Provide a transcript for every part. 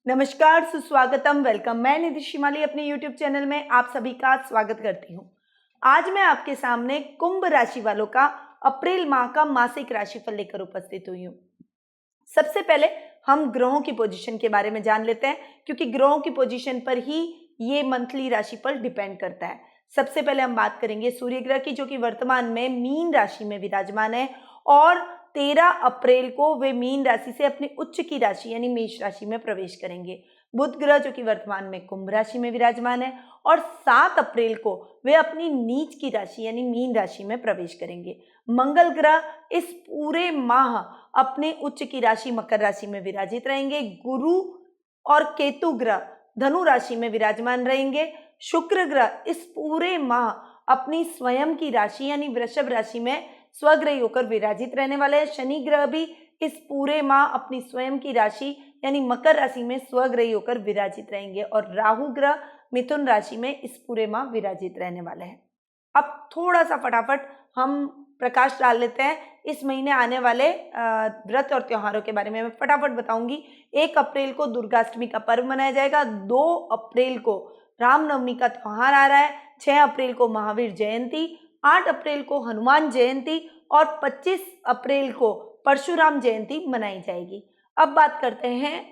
नमस्कार, सुस्वागतम, वेलकम। मैं निधि शिमाली अपने YouTube चैनल में आप सभी का स्वागत करती हूँ। आज मैं आपके सामने कुंभ राशि वालों का अप्रैल माह का मासिक राशिफल लेकर उपस्थित हुई हूँ। सबसे पहले हम ग्रहों की पोजीशन के बारे में जान लेते हैं, क्योंकि ग्रहों की पोजीशन पर ही ये मंथली राशिफल डिपेंड करता है। सबसे पहले हम बात करेंगे सूर्य ग्रह की, जो कि वर्तमान में मीन राशि में विराजमान है और 13 अप्रैल को वे मीन राशि से अपनी उच्च की राशि यानी मेष राशि में प्रवेश करेंगे। बुध ग्रह, जो कि वर्तमान में कुंभ राशि में विराजमान है और 7 अप्रैल को वे अपनी नीच की राशि यानी मीन राशि में प्रवेश करेंगे। मंगल ग्रह इस पूरे माह अपने उच्च की राशि मकर राशि में विराजित रहेंगे। गुरु और केतु ग्रह धनु राशि में विराजमान रहेंगे। शुक्र ग्रह इस पूरे माह अपनी स्वयं की राशि यानी वृषभ राशि में स्वग्रही होकर विराजित रहने वाले हैं। शनि ग्रह भी इस पूरे माह अपनी स्वयं की राशि यानी मकर राशि में स्वग्रही होकर विराजित रहेंगे और राहु ग्रह मिथुन राशि में इस पूरे माह विराजित रहने वाले हैं। अब थोड़ा सा फटाफट हम प्रकाश डाल लेते हैं इस महीने आने वाले व्रत और त्योहारों के बारे में मैं फटाफट बताऊंगी। 1 अप्रैल को दुर्गाष्टमी का पर्व मनाया जाएगा। 2 अप्रैल को रामनवमी का त्योहार आ रहा है। 6 अप्रैल को महावीर जयंती, 8 अप्रैल को हनुमान जयंती और 25 अप्रैल को परशुराम जयंती मनाई जाएगी। अब बात करते हैं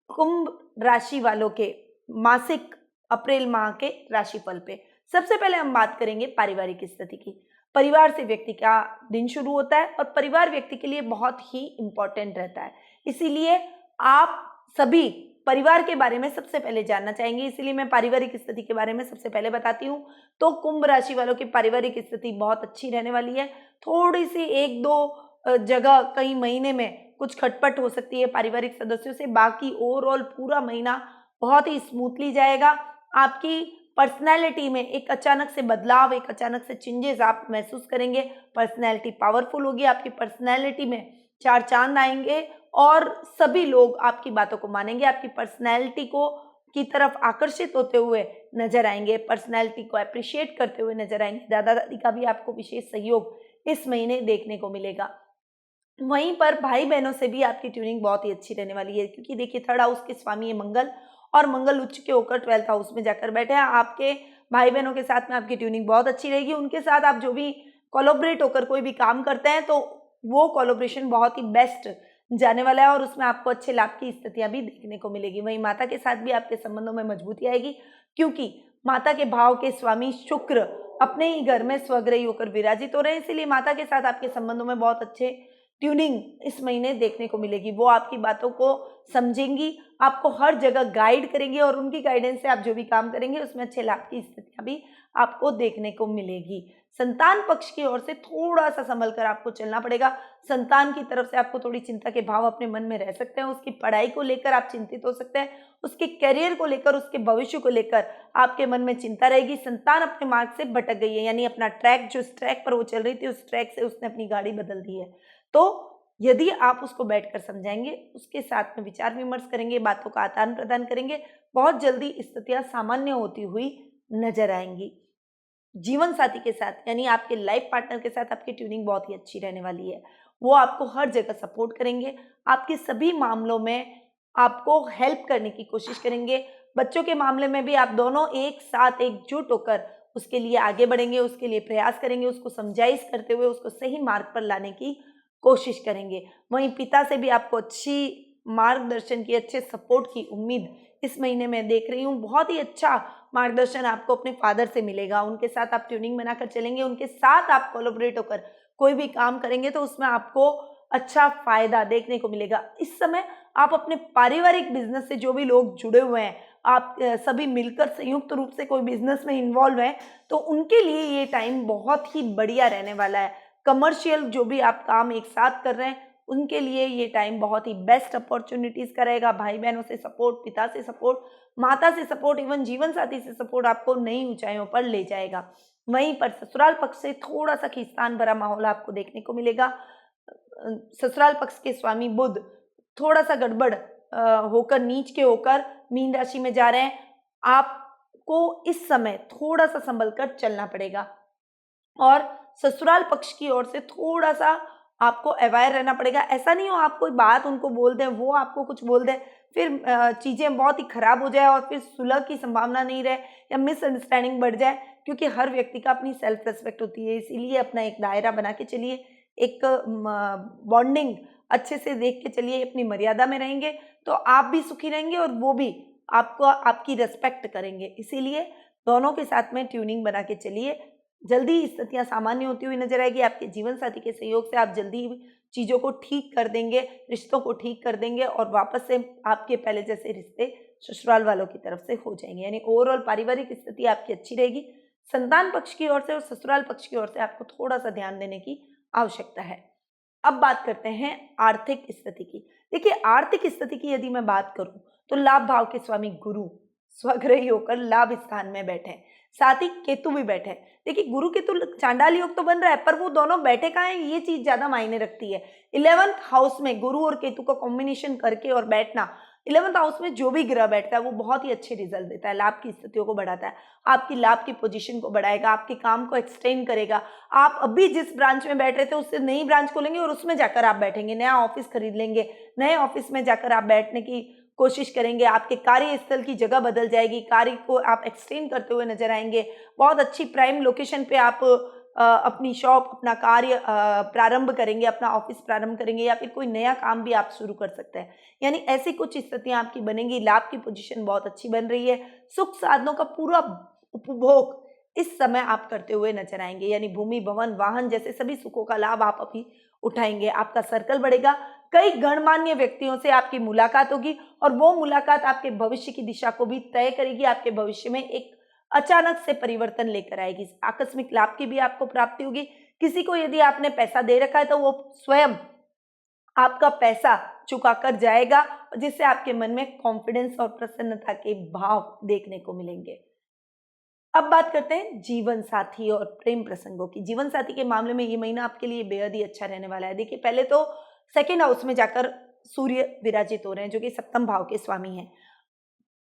कुंभ राशि वालों के मासिक अप्रैल माह के राशिफल पे। सबसे पहले हम बात करेंगे पारिवारिक स्थिति की। परिवार से व्यक्ति का दिन शुरू होता है और परिवार व्यक्ति के लिए बहुत ही इंपॉर्टेंट रहता है। इसीलिए आप सभी परिवार के बारे में सबसे पहले जानना चाहेंगे, इसीलिए मैं पारिवारिक स्थिति के बारे में सबसे पहले बताती हूँ। तो कुंभ राशि वालों की पारिवारिक स्थिति बहुत अच्छी रहने वाली है। थोड़ी सी 1-2 जगह कई महीने में कुछ खटपट हो सकती है पारिवारिक सदस्यों से, बाकी ओवरऑल पूरा महीना बहुत ही स्मूथली जाएगा। आपकी पर्सनैलिटी में एक अचानक से बदलाव, एक अचानक से चेंजेस आप महसूस करेंगे। पर्सनैलिटी पावरफुल होगी, आपकी पर्सनैलिटी में 4 चांद आएंगे और सभी लोग आपकी बातों को मानेंगे, आपकी पर्सनैलिटी को की तरफ आकर्षित होते हुए नजर आएंगे, पर्सनैलिटी को अप्रिशिएट करते हुए नजर आएंगे। दादा दादी का भी आपको विशेष सहयोग इस महीने देखने को मिलेगा। वहीं पर भाई बहनों से भी आपकी ट्यूनिंग बहुत ही अच्छी रहने वाली है, क्योंकि देखिए 3rd हाउस के स्वामी है मंगल और मंगल उच्च के होकर 12th हाउस में जाकर बैठे हैं। आपके भाई बहनों के साथ में आपकी ट्यूनिंग बहुत अच्छी रहेगी। उनके साथ आप जो भी कोलैबोरेट होकर कोई भी काम करते हैं तो वो कोलैबोरेशन बहुत ही बेस्ट जाने वाला है और उसमें आपको अच्छे लाभ की स्थितियां भी देखने को मिलेगी। वहीं माता के साथ भी आपके संबंधों में मजबूती आएगी, क्योंकि माता के भाव के स्वामी शुक्र अपने ही घर में स्वग्रही होकर विराजित हो रहे हैं। इसीलिए माता के साथ आपके संबंधों में बहुत अच्छे ट्यूनिंग इस महीने देखने को मिलेगी। वो आपकी बातों को समझेंगी, आपको हर जगह गाइड करेंगी और उनकी गाइडेंस से आप जो भी काम करेंगे उसमें अच्छे लाभ की स्थितियां भी आपको देखने को मिलेगी। संतान पक्ष की ओर से थोड़ा सा संभल कर आपको चलना पड़ेगा। संतान की तरफ से आपको थोड़ी चिंता के भाव अपने मन में रह सकते हैं। उसकी पढ़ाई को लेकर आप चिंतित हो सकते हैं, उसके करियर को लेकर, उसके भविष्य को लेकर आपके मन में चिंता रहेगी। संतान अपने मार्ग से भटक गई है, यानी अपना ट्रैक, जो ट्रैक पर वो चल रही थी उस ट्रैक से उसने अपनी गाड़ी बदल दी है। तो यदि आप उसको बैठकर समझाएंगे, उसके साथ में विचार विमर्श करेंगे, बातों का आदान प्रदान करेंगे, बहुत जल्दी स्थितियां सामान्य होती हुई नजर आएंगी। जीवन साथी के साथ यानी आपके लाइफ पार्टनर के साथ आपकी ट्यूनिंग बहुत ही अच्छी रहने वाली है। वो आपको हर जगह सपोर्ट करेंगे, आपके सभी मामलों में आपको हेल्प करने की कोशिश करेंगे। बच्चों के मामले में भी आप दोनों एक साथ एकजुट होकर उसके लिए आगे बढ़ेंगे, उसके लिए प्रयास करेंगे, उसको समझाइश करते हुए उसको सही मार्ग पर लाने की कोशिश करेंगे। वहीं पिता से भी आपको अच्छी मार्गदर्शन की, अच्छे सपोर्ट की उम्मीद इस महीने में देख रही हूँ। बहुत ही अच्छा मार्गदर्शन आपको अपने फादर से मिलेगा। उनके साथ आप ट्यूनिंग बनाकर चलेंगे, उनके साथ आप कोलैबोरेट होकर कोई भी काम करेंगे तो उसमें आपको अच्छा फायदा देखने को मिलेगा। इस समय आप अपने पारिवारिक बिजनेस से जो भी लोग जुड़े हुए हैं, आप सभी मिलकर संयुक्त रूप से कोई बिजनेस में इन्वॉल्व हैं, तो उनके लिए ये टाइम बहुत ही बढ़िया रहने वाला है। कमर्शियल जो भी आप काम एक साथ कर रहे हैं उनके लिए ये टाइम बहुत ही बेस्ट अपॉर्चुनिटीज का रहेगा। भाई बहनों से सपोर्ट, पिता से सपोर्ट, माता से सपोर्ट, इवन जीवन साथी से सपोर्ट आपको नई ऊंचाइयों पर ले जाएगा। वहीं पर ससुराल पक्ष से थोड़ा सा खींचतान भरा माहौल आपको देखने को मिलेगा। ससुराल पक्ष के स्वामी बुध थोड़ा सा गड़बड़ होकर, नीच के होकर मीन राशि में जा रहे हैं। आपको इस समय थोड़ा सा संभल कर चलना पड़ेगा और ससुराल पक्ष की ओर से थोड़ा सा आपको अवेयर रहना पड़ेगा। ऐसा नहीं हो आप कोई बात उनको बोल दें, वो आपको कुछ बोल दें, फिर चीज़ें बहुत ही खराब हो जाए और फिर सुलह की संभावना नहीं रहे या मिसअंडरस्टैंडिंग बढ़ जाए, क्योंकि हर व्यक्ति का अपनी सेल्फ रिस्पेक्ट होती है। इसीलिए अपना एक दायरा बना के चलिए, एक बॉन्डिंग अच्छे से देख के चलिए, अपनी मर्यादा में रहेंगे तो आप भी सुखी रहेंगे और वो भी आपको आपकी रिस्पेक्ट करेंगे। इसीलिए दोनों के साथ में ट्यूनिंग बना के चलिए। जल्दी स्थितियाँ सामान्य होती हुई नजर आएगी। आपके जीवन साथी के सहयोग से आप जल्दी चीज़ों को ठीक कर देंगे, रिश्तों को ठीक कर देंगे और वापस से आपके पहले जैसे रिश्ते ससुराल वालों की तरफ से हो जाएंगे। यानी ओवरऑल पारिवारिक स्थिति आपकी अच्छी रहेगी। संतान पक्ष की ओर से और ससुराल पक्ष की ओर से आपको थोड़ा सा ध्यान देने की आवश्यकता है। अब बात करते हैं आर्थिक स्थिति की। देखिए, आर्थिक स्थिति की यदि मैं बात करूं तो लाभ भाव के स्वामी गुरु स्वग्रही होकर लाभ स्थान में बैठे हैं, साथ ही केतु भी बैठे हैं। देखिए, गुरु केतु चांडाल योग तो बन रहा है, पर वो दोनों बैठे कहाँ हैं, ये चीज ज्यादा मायने रखती है। 11th हाउस में गुरु और केतु का कॉम्बिनेशन करके और बैठना, 11th हाउस में जो भी ग्रह बैठता है वो बहुत ही अच्छे रिजल्ट देता है, लाभ की स्थितियों को बढ़ाता है, आपकी लाभ की पोजीशन को बढ़ाएगा, आपके काम को एक्सटेंड करेगा। आप अभी जिस ब्रांच में बैठ रहे थे उससे नई ब्रांच खोलेंगे और उसमें जाकर आप बैठेंगे, नया ऑफिस खरीद लेंगे, नए ऑफिस में जाकर आप बैठने की कोशिश करेंगे। आपके कार्यस्थल की जगह बदल जाएगी, कार्य को आप एक्सटेंड करते हुए नजर आएंगे। बहुत अच्छी प्राइम लोकेशन पे आप अपनी शॉप, अपना कार्य प्रारंभ करेंगे, अपना ऑफिस प्रारंभ करेंगे, या फिर कोई नया काम भी आप शुरू कर सकते हैं। यानी ऐसी कुछ स्थितियां आपकी बनेंगी। लाभ की पोजीशन बहुत अच्छी बन रही है। सुख साधनों का पूरा उपभोग इस समय आप करते हुए नजर आएंगे। यानी भूमि, भवन, वाहन जैसे सभी सुखों का लाभ आप अभी उठाएंगे। आपका सर्कल बढ़ेगा, कई गणमान्य व्यक्तियों से आपकी मुलाकात होगी और वो मुलाकात आपके भविष्य की दिशा को भी तय करेगी, आपके भविष्य में एक अचानक से परिवर्तन लेकर आएगी। आकस्मिक लाभ की भी आपको प्राप्ति होगी। किसी को यदि आपने पैसा दे रखा है तो वो स्वयं आपका पैसा चुका कर जाएगा, जिससे आपके मन में कॉन्फिडेंस और प्रसन्नता के भाव देखने को मिलेंगे। अब बात करते हैं जीवन साथी और प्रेम प्रसंगों की। जीवन साथी के मामले में ये महीना आपके लिए बेहद ही अच्छा रहने वाला है। देखिए, पहले तो सेकेंड हाउस में जाकर सूर्य विराजित हो रहे हैं, जो कि सप्तम भाव के स्वामी हैं।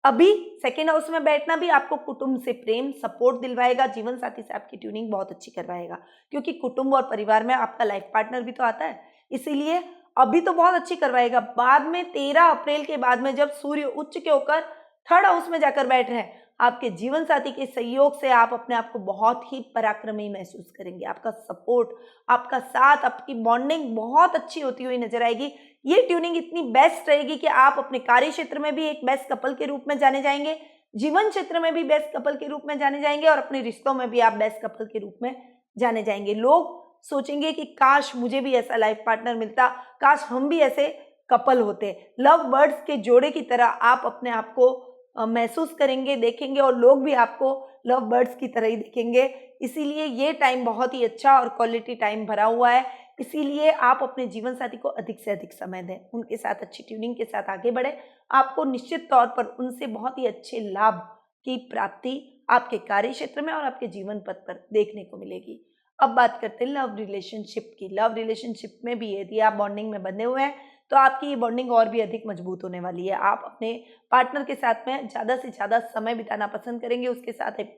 अभी सेकेंड हाउस में बैठना भी आपको कुटुंब से प्रेम, सपोर्ट दिलवाएगा। जीवन साथी से आपकी ट्यूनिंग बहुत अच्छी करवाएगा, क्योंकि कुटुंब और परिवार में आपका लाइफ पार्टनर भी तो आता है। इसीलिए अभी तो बहुत अच्छी करवाएगा। बाद में 13 अप्रैल के बाद में जब सूर्य उच्च के होकर थर्ड हाउस में जाकर बैठ रहे हैं, आपके जीवन साथी के सहयोग से आप अपने आप को बहुत ही पराक्रमी महसूस करेंगे। आपका सपोर्ट, आपका साथ, आपकी बॉन्डिंग बहुत अच्छी होती हुई नजर आएगी। ये ट्यूनिंग इतनी बेस्ट रहेगी कि आप अपने कार्य क्षेत्र में भी एक बेस्ट कपल के रूप में जाने जाएंगे, जीवन क्षेत्र में भी बेस्ट कपल के रूप में जाने जाएंगे और अपने रिश्तों में भी आप बेस्ट कपल के रूप में जाने जाएंगे। लोग सोचेंगे कि काश मुझे भी ऐसा लाइफ पार्टनर मिलता, काश हम भी ऐसे कपल होते। लव बर्ड्स के जोड़े की तरह आप अपने आप को महसूस करेंगे, देखेंगे, और लोग भी आपको लव बर्ड्स की तरह ही देखेंगे। इसीलिए ये टाइम बहुत ही अच्छा और क्वालिटी टाइम भरा हुआ है। इसीलिए आप अपने जीवन साथी को अधिक से अधिक समय दें, उनके साथ अच्छी ट्यूनिंग के साथ आगे बढ़े। आपको निश्चित तौर पर उनसे बहुत ही अच्छे लाभ की प्राप्ति आपके कार्य क्षेत्र में और आपके जीवन पथ पर देखने को मिलेगी। अब बात करते हैं लव रिलेशनशिप की। लव रिलेशनशिप में भी यदि आप बॉन्डिंग में बंधे हुए हैं तो आपकी ये बॉन्डिंग और भी अधिक मजबूत होने वाली है। आप अपने पार्टनर के साथ में ज़्यादा से ज़्यादा समय बिताना पसंद करेंगे, उसके साथ एक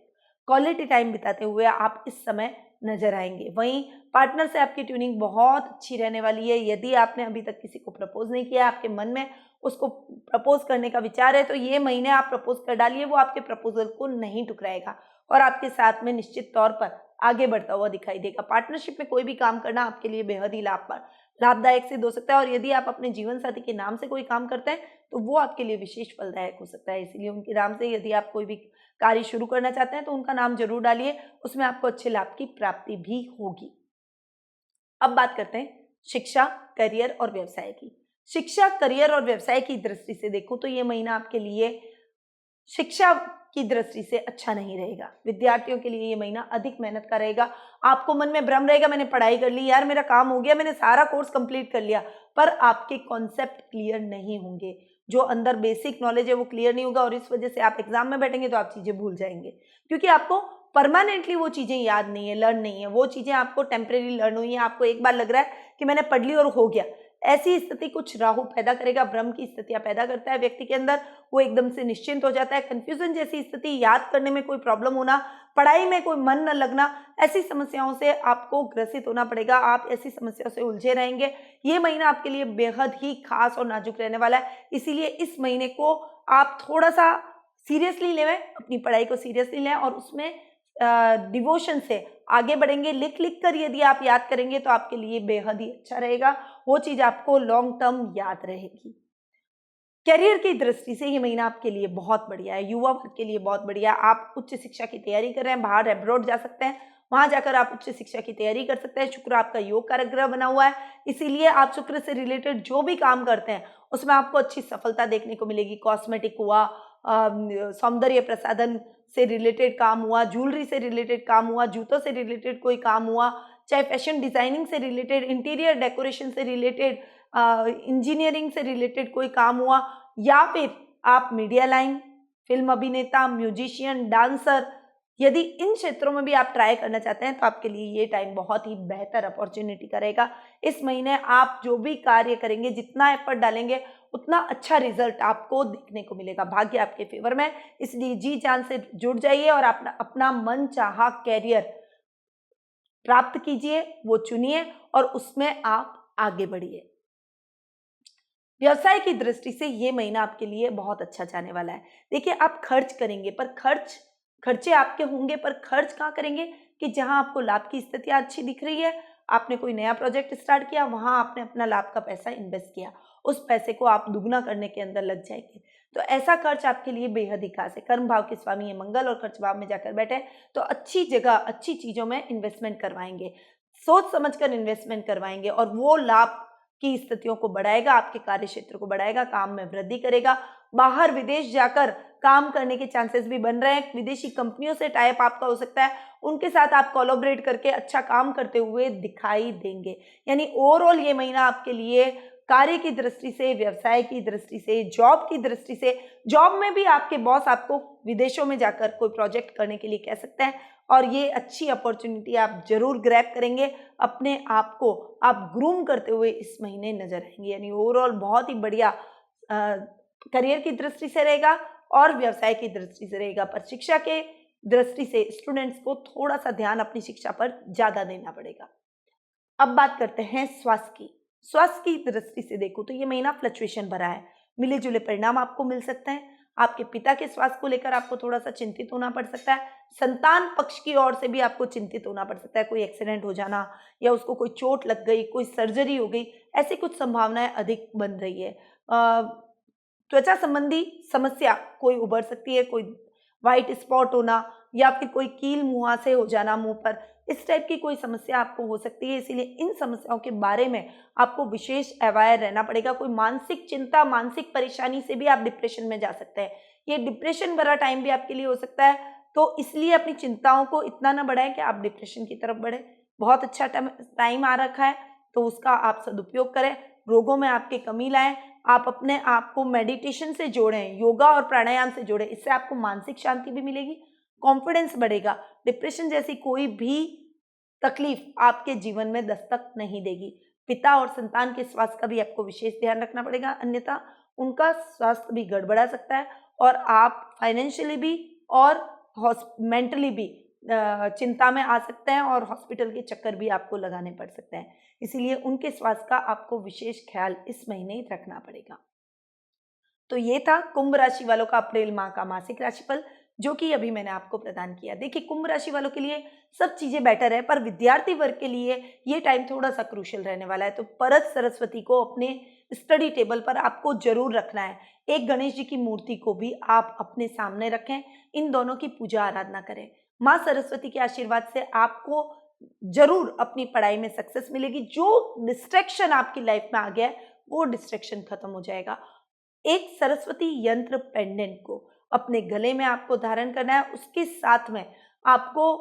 क्वालिटी टाइम बिताते हुए आप इस समय नजर आएंगे। वहीं पार्टनर से आपकी ट्यूनिंग बहुत अच्छी रहने वाली है। यदि आपने अभी तक किसी को प्रपोज नहीं किया, आपके मन में उसको प्रपोज करने का विचार है, तो ये महीने आप प्रपोज कर डालिए। वो आपके प्रपोजल को नहीं टुकराएगा और आपके साथ में निश्चित तौर पर आगे बढ़ता हुआ दिखाई देगा। पार्टनरशिप में कोई भी काम करना आपके लिए बेहद ही लाभदायक सिद्ध हो सकता है और यदि आप अपने जीवन साथी के नाम से कोई काम करते हैं तो वो आपके लिए विशेष फलदायक हो सकता है। इसीलिए उनके नाम से यदि आप कोई भी कार्य शुरू करना चाहते हैं तो उनका नाम जरूर डालिए, उसमें आपको अच्छे लाभ की प्राप्ति भी होगी। अब बात करते हैं शिक्षा, करियर और व्यवसाय की। शिक्षा, करियर और व्यवसाय की दृष्टि से देखो तो ये महीना आपके लिए शिक्षा की दृष्टि से अच्छा नहीं रहेगा। विद्यार्थियों के लिए ये महीना अधिक मेहनत का रहेगा। आपको मन में भ्रम रहेगा, मैंने पढ़ाई कर ली यार, मेरा काम हो गया, मैंने सारा कोर्स कंप्लीट कर लिया, पर आपके कॉन्सेप्ट क्लियर नहीं होंगे। जो अंदर बेसिक नॉलेज है वो क्लियर नहीं होगा और इस वजह से आप एग्जाम में बैठेंगे तो आप चीजें भूल जाएंगे, क्योंकि आपको परमानेंटली वो चीजें याद नहीं है, लर्न नहीं है। वो चीजें आपको टेम्परेरी लर्न हुई है। आपको एक बार लग रहा है कि मैंने पढ़ ली और हो गया, ऐसी स्थिति कुछ राहु पैदा करेगा, भ्रम की स्थितियां पैदा करता है व्यक्ति के अंदर, वो एकदम से निश्चिंत हो जाता है। कंफ्यूजन जैसी स्थिति, याद करने में कोई प्रॉब्लम होना, पढ़ाई में कोई मन न लगना, ऐसी समस्याओं से आपको ग्रसित होना पड़ेगा। आप ऐसी समस्याओं से उलझे रहेंगे। ये महीना आपके लिए बेहद ही खास और नाजुक रहने वाला है, इसीलिए इस महीने को आप थोड़ा सा सीरियसली लें, अपनी पढ़ाई को सीरियसली लें और उसमें डिवोशन से आगे बढ़ेंगे। लिख लिख कर यदि आप याद करेंगे तो आपके लिए बेहद ही अच्छा रहेगा, वो चीज आपको लॉन्ग टर्म याद रहेगी। करियर की दृष्टि से ये महीना आपके लिए बहुत बढ़िया है, युवा वर्ग के लिए बहुत बढ़िया है। आप उच्च शिक्षा की तैयारी कर रहे हैं, बाहर एब्रॉड जा सकते हैं, वहां जाकर आप उच्च शिक्षा की तैयारी कर सकते हैं। शुक्र आपका योग कारक ग्रह बना हुआ है, इसीलिए आप शुक्र से रिलेटेड जो भी काम करते हैं उसमें आपको अच्छी सफलता देखने को मिलेगी। कॉस्मेटिक हुआ, सौंदर्य प्रसाधन से रिलेटेड काम हुआ, ज्वेलरी से रिलेटेड काम हुआ, जूतों से रिलेटेड कोई काम हुआ, चाहे फैशन डिजाइनिंग से रिलेटेड, इंटीरियर डेकोरेशन से रिलेटेड, इंजीनियरिंग से रिलेटेड कोई काम हुआ, या फिर आप मीडिया लाइन, फिल्म अभिनेता, म्यूजिशियन, डांसर, यदि इन क्षेत्रों में भी आप ट्राई करना चाहते हैं तो आपके लिए ये टाइम बहुत ही बेहतर अपॉर्चुनिटी का रहेगा। इस महीने आप जो भी कार्य करेंगे, जितना एफर्ट डालेंगे, उतना अच्छा रिजल्ट आपको देखने को मिलेगा। भाग्य आपके फेवर में, इसलिए जी जान से जुड़ जाइए और अपना मन चाहा कैरियर प्राप्त कीजिए, वो चुनिए और उसमें आप आगे बढ़िए। व्यवसाय की दृष्टि से ये महीना आपके लिए बहुत अच्छा जाने वाला है। देखिए, आप खर्च करेंगे, पर खर्चे आपके होंगे, पर खर्च कहाँ करेंगे कि जहां आपको लाभ की स्थितियां अच्छी दिख रही है, आपने कोई नया प्रोजेक्ट स्टार्ट किया, वहां आपने अपना लाभ का पैसा इन्वेस्ट किया, उस पैसे को आप दुगना करने के अंदर लग जाएंगे। तो ऐसा खर्च आपके लिए बेहद ही खास है। कर्म भाव के स्वामी है मंगल और खर्च भाव में जाकर बैठे तो अच्छी जगह, अच्छी चीजों में इन्वेस्टमेंट करवाएंगे, सोच समझकर इन्वेस्टमेंट करवाएंगे और वो लाभ की स्थितियों को बढ़ाएगा, आपके कार्य क्षेत्र को बढ़ाएगा, काम में वृद्धि करेगा। बाहर विदेश जाकर काम करने के चांसेस भी बन रहे हैं। विदेशी कंपनियों से टाई अप आपका हो सकता है, उनके साथ आप कोलैबोरेट करके अच्छा काम करते हुए दिखाई देंगे। यानी ओवरऑल ये महीना आपके लिए कार्य की दृष्टि से, व्यवसाय की दृष्टि से, जॉब की दृष्टि से, जॉब में भी आपके बॉस आपको विदेशों में जाकर कोई प्रोजेक्ट करने के लिए कह सकते हैं और ये अच्छी अपॉर्चुनिटी आप जरूर ग्रैब करेंगे। अपने आप को आप ग्रूम करते हुए इस महीने नजर आएंगे। यानी ओवरऑल बहुत ही बढ़िया करियर की दृष्टि से रहेगा और व्यवसाय की दृष्टि से रहेगा। पर शिक्षा के दृष्टि से स्टूडेंट्स को थोड़ा सा ध्यान अपनी शिक्षा पर ज्यादा देना पड़ेगा। अब बात करते हैं स्वास्थ्य की। स्वास्थ्य की दृष्टि से देखो तो ये महीना फ्लक्चुएशन भरा है, मिले जुले परिणाम आपको मिल सकते हैं। आपके पिता के स्वास्थ्य को लेकर आपको थोड़ा सा चिंतित होना पड़ सकता है। संतान पक्ष की ओर से भी आपको चिंतित होना पड़ सकता है। कोई एक्सीडेंट हो जाना या उसको कोई चोट लग गई, कोई सर्जरी हो गई, ऐसी कुछ संभावनाएं अधिक बन रही है। त्वचा संबंधी समस्या कोई उभर सकती है, कोई व्हाइट स्पॉट होना या फिर कोई कील मुहासे हो जाना मुंह पर, इस टाइप की कोई समस्या आपको हो सकती है। इसीलिए इन समस्याओं के बारे में आपको विशेष अवेयर रहना पड़ेगा। कोई मानसिक चिंता, मानसिक परेशानी से भी आप डिप्रेशन में जा सकते हैं। ये डिप्रेशन भरा टाइम भी आपके लिए हो सकता है, तो इसलिए अपनी चिंताओं को इतना ना बढ़ाएं कि आप डिप्रेशन की तरफ बढ़े। बहुत अच्छा टाइम आ रखा है, तो उसका आप सदुपयोग करें, रोगों में आपके कमी लाएं। आप अपने आप को मेडिटेशन से जोड़ें, योगा और प्राणायाम से जोड़ें, इससे आपको मानसिक शांति भी मिलेगी, कॉन्फिडेंस बढ़ेगा। डिप्रेशन जैसी कोई भी तकलीफ आपके जीवन में दस्तक नहीं देगी। पिता और संतान के स्वास्थ्य का भी आपको विशेष ध्यान रखना पड़ेगा, अन्यथा उनका स्वास्थ्य भी गड़बड़ा सकता है और आप फाइनेंशियली भी और मेंटली भी चिंता में आ सकते हैं और हॉस्पिटल के चक्कर भी आपको लगाने पड़ सकते हैं। इसीलिए उनके स्वास्थ्य का आपको विशेष ख्याल इस महीने रखना पड़ेगा। तो ये था कुंभ राशि वालों का अप्रैल माह का मासिक राशिफल, जो कि अभी मैंने आपको प्रदान किया। देखिए, कुंभ राशि वालों के लिए सब चीजें बेटर है, पर विद्यार्थी वर्ग के लिए ये टाइम थोड़ा सा क्रूशियल रहने वाला है। तो परत सरस्वती को अपने स्टडी टेबल पर आपको जरूर रखना है। एक गणेश जी की मूर्ति को भी आप अपने सामने रखें, इन दोनों की पूजा आराधना करें। माँ सरस्वती के आशीर्वाद से आपको जरूर अपनी पढ़ाई में सक्सेस मिलेगी। जो डिस्ट्रैक्शन आपकी लाइफ में आ गया है, वो डिस्ट्रैक्शन खत्म हो जाएगा। एक सरस्वती यंत्र पेंडेंट को अपने गले में आपको धारण करना है। उसके साथ में आपको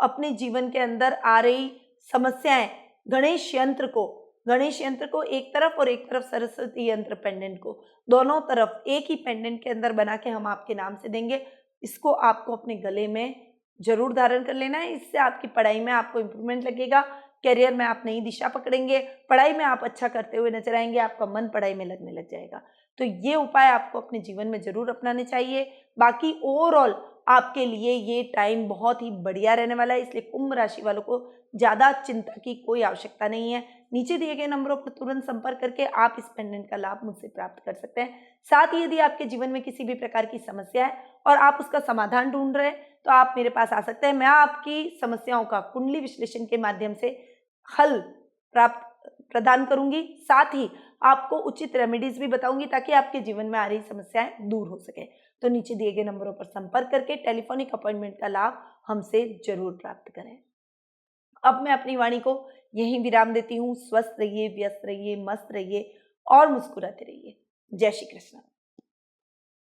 अपने जीवन के अंदर आ रही समस्याएं, गणेश यंत्र को एक तरफ और एक तरफ सरस्वती यंत्र पेंडेंट को, दोनों तरफ एक ही पेंडेंट के अंदर बना के हम आपके नाम से देंगे। इसको आपको अपने गले में जरूर धारण कर लेना है। इससे आपकी पढ़ाई में आपको इंप्रूवमेंट लगेगा। करियर में आप नई दिशा पकड़ेंगे, पढ़ाई में आप अच्छा करते हुए नजर आएंगे, आपका मन पढ़ाई में लगने लग जाएगा। तो ये उपाय आपको अपने जीवन में जरूर अपनाने चाहिए। बाकी ओवरऑल आपके लिए ये टाइम बहुत ही बढ़िया रहने वाला है, इसलिए कुंभ राशि वालों को ज़्यादा चिंता की कोई आवश्यकता नहीं है। नीचे दिए गए नंबरों पर तुरंत संपर्क करके आप इस पेंडेंट का लाभ मुझसे प्राप्त कर सकते हैं। साथ ही यदि आपके जीवन में किसी भी प्रकार की समस्या है और आप उसका समाधान ढूंढ रहे हैं तो आप मेरे पास आ सकते हैं। मैं आपकी समस्याओं का कुंडली विश्लेषण के माध्यम से हल प्राप्त प्रदान करूंगी, साथ ही आपको उचित रेमेडीज भी बताऊंगी ताकि आपके जीवन में आ रही समस्याएं दूर हो सके। तो नीचे दिए गए नंबरों पर संपर्क करके टेलीफोनिक अपॉइंटमेंट का लाभ हमसे जरूर प्राप्त करें। अब मैं अपनी वाणी को यहीं विराम देती हूँ। स्वस्थ रहिए, व्यस्त रहिए, मस्त रहिए और मुस्कुराते रहिए। जय श्री कृष्ण।